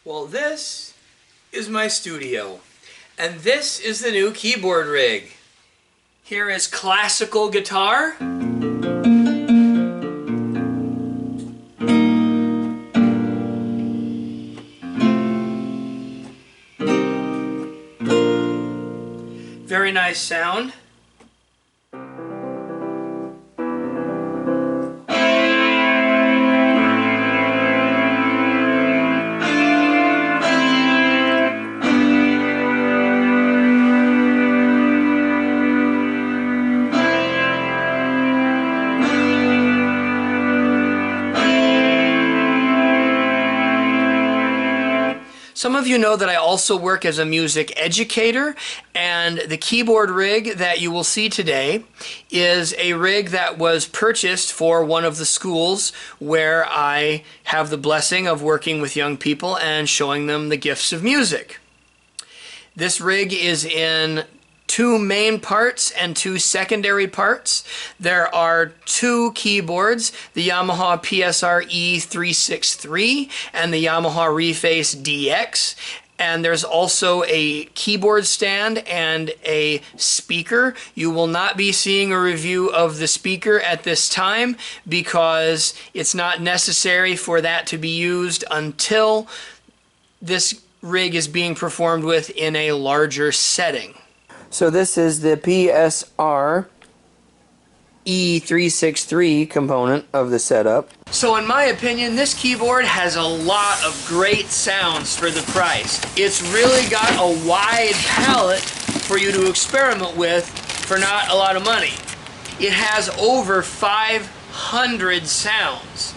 Well, this is my studio, and this is the new keyboard rig. Here is classical guitar. Very nice sound. Some of you know that I also work as a music educator, and the keyboard rig that you will see today is a rig that was purchased for one of the schools where I have the blessing of working with young people and showing them the gifts of music. This rig is in two main parts and two secondary parts. There are two keyboards, the Yamaha PSR-E363 and the Yamaha Reface DX. And there's also a keyboard stand and a speaker. You will not be seeing a review of the speaker at this time because it's not necessary for that to be used until this rig is being performed with in a larger setting. So this is the PSR-E363 component of the setup. So in my opinion, this keyboard has a lot of great sounds for the price. It's really got a wide palette for you to experiment with for not a lot of money. It has over 500 sounds.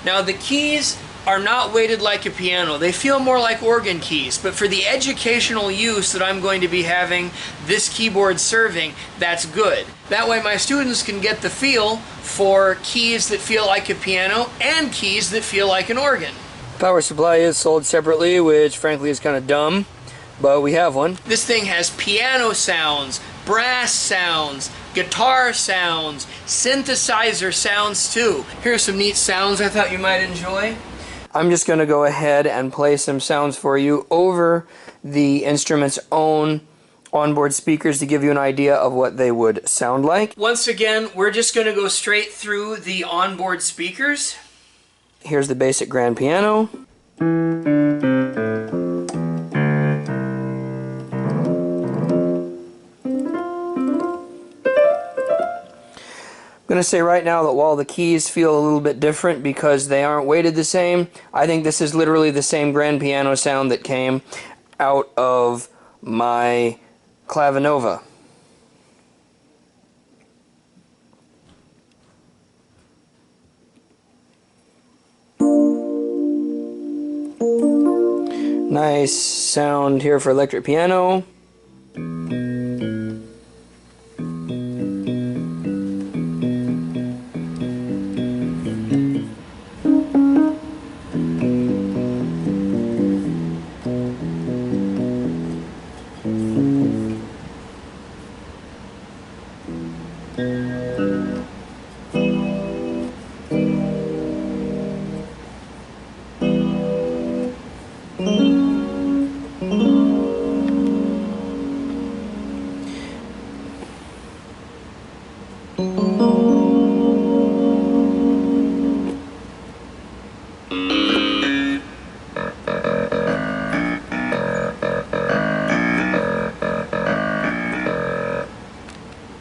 Now the keys are not weighted like a piano. They feel more like organ keys, but for the educational use that I'm going to be having this keyboard serving, that's good. That way my students can get the feel for keys that feel like a piano and keys that feel like an organ. Power supply is sold separately, which frankly is kind of dumb, but we have one. This thing has piano sounds, brass sounds, guitar sounds, synthesizer sounds too. Here's some neat sounds I thought you might enjoy. I'm just going to go ahead and play some sounds for you over the instrument's own onboard speakers to give you an idea of what they would sound like. Once again, we're just going to go straight through the onboard speakers. Here's the basic grand piano. I'm going to say right now that while the keys feel a little bit different because they aren't weighted the same, I think this is literally the same grand piano sound that came out of my Clavinova. Nice sound here for electric piano.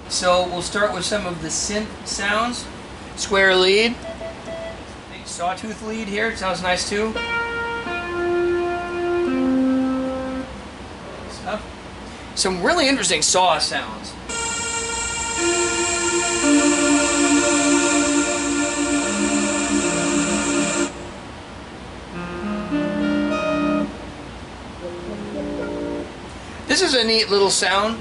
So we'll start with some of the synth sounds. Square lead. Big sawtooth lead here. It sounds nice too. Some really interesting saw sounds. This is a neat little sound.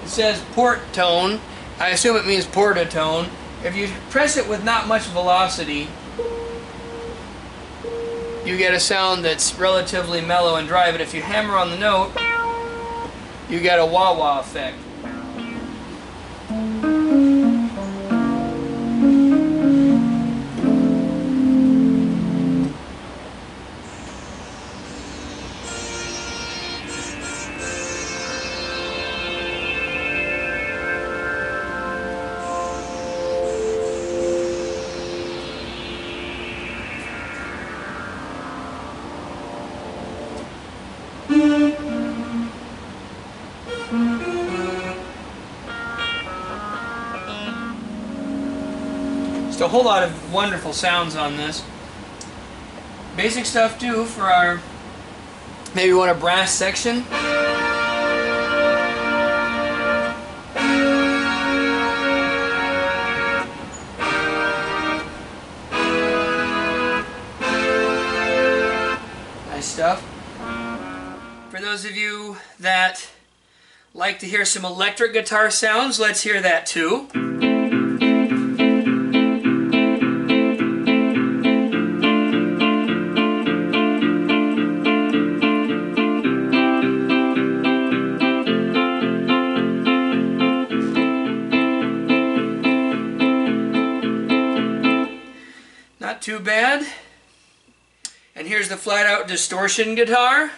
It says port tone. I assume it means portatone. If you press it with not much velocity, you get a sound that's relatively mellow and dry, but if you hammer on the note, you get a wah-wah effect. Just a whole lot of wonderful sounds on this. Basic stuff too for our, maybe you want a brass section. Nice stuff. For those of you that like to hear some electric guitar sounds, let's hear that too. Not too bad. And here's the flat out distortion guitar.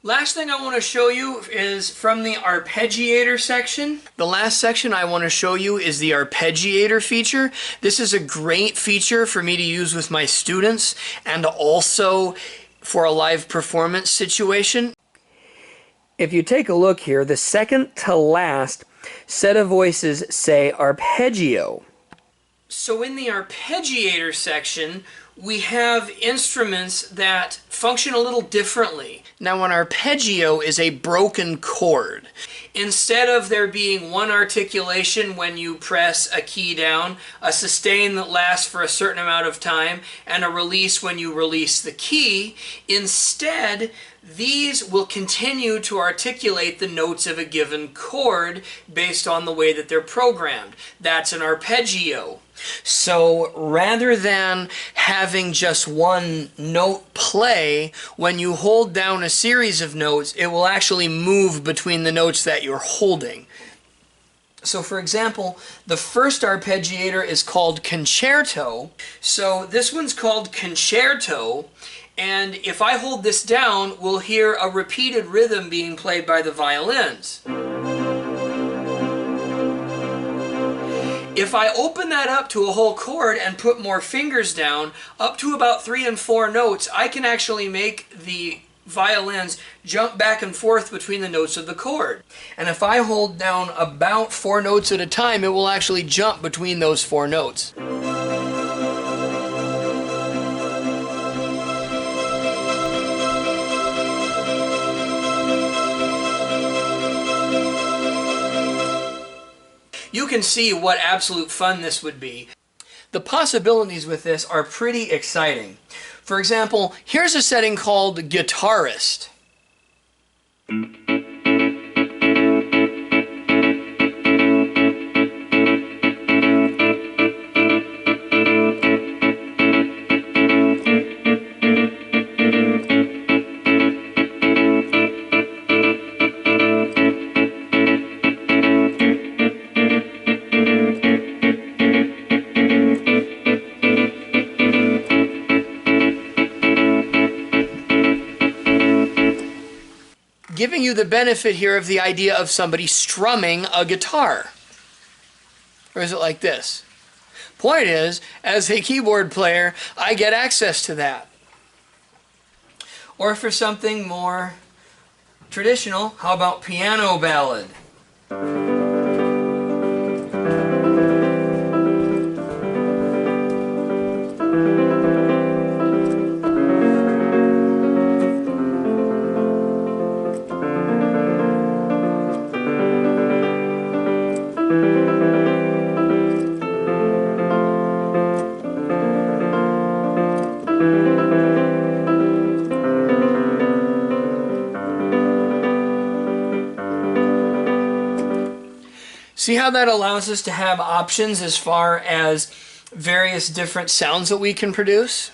Last thing I want to show you is from the Arpeggiator section. The last section I want to show you is the Arpeggiator feature. This is a great feature for me to use with my students and also for a live performance situation. If you take a look here, the second to last set of voices say arpeggio. So in the Arpeggiator section, we have instruments that function a little differently. Now, an arpeggio is a broken chord. Instead of there being one articulation when you press a key down, a sustain that lasts for a certain amount of time, and a release when you release the key, instead, these will continue to articulate the notes of a given chord based on the way that they're programmed. That's an arpeggio. So rather than having just one note play, when you hold down a series of notes, it will actually move between the notes that you're holding. So for example, the first arpeggiator is called concerto. So this one's called concerto. And if I hold this down, we'll hear a repeated rhythm being played by the violins. If I open that up to a whole chord and put more fingers down, up to about 3 and 4 notes, I can actually make the violins jump back and forth between the notes of the chord. And if I hold down about 4 notes at a time, it will actually jump between those 4 notes. You can see what absolute fun this would be. The possibilities with this are pretty exciting. For example, here's a setting called Guitarist. Giving you the benefit here of the idea of somebody strumming a guitar. Or is it like this? Point is, as a keyboard player, I get access to that. Or for something more traditional, how about piano ballad? See how that allows us to have options as far as various different sounds that we can produce?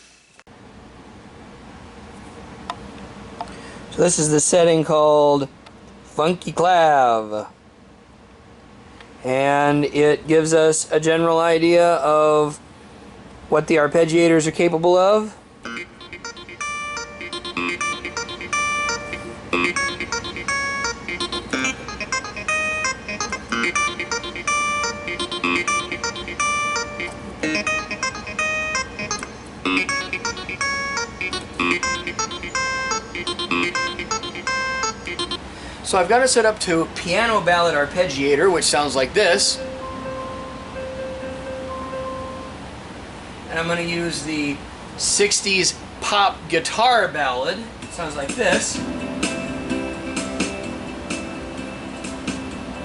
So this is the setting called Funky Clav. And it gives us a general idea of what the arpeggiators are capable of. So I've got it set up to piano ballad arpeggiator, which sounds like this. And I'm going to use the 60s pop guitar ballad. It sounds like this.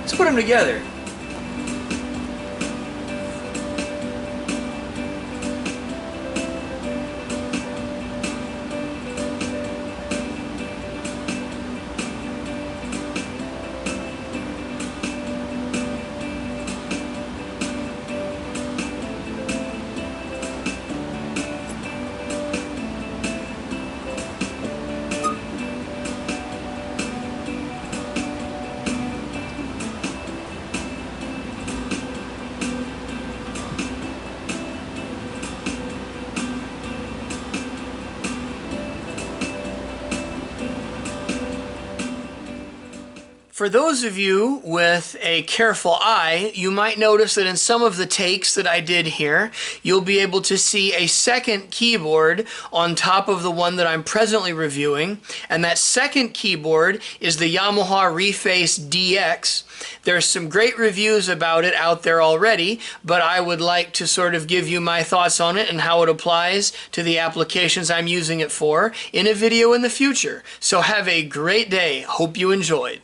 Let's put them together. For those of you with a careful eye, you might notice that in some of the takes that I did here, you'll be able to see a second keyboard on top of the one that I'm presently reviewing, and that second keyboard is the Yamaha Reface DX. There's some great reviews about it out there already, but I would like to sort of give you my thoughts on it and how it applies to the applications I'm using it for in a video in the future. So have a great day. Hope you enjoyed.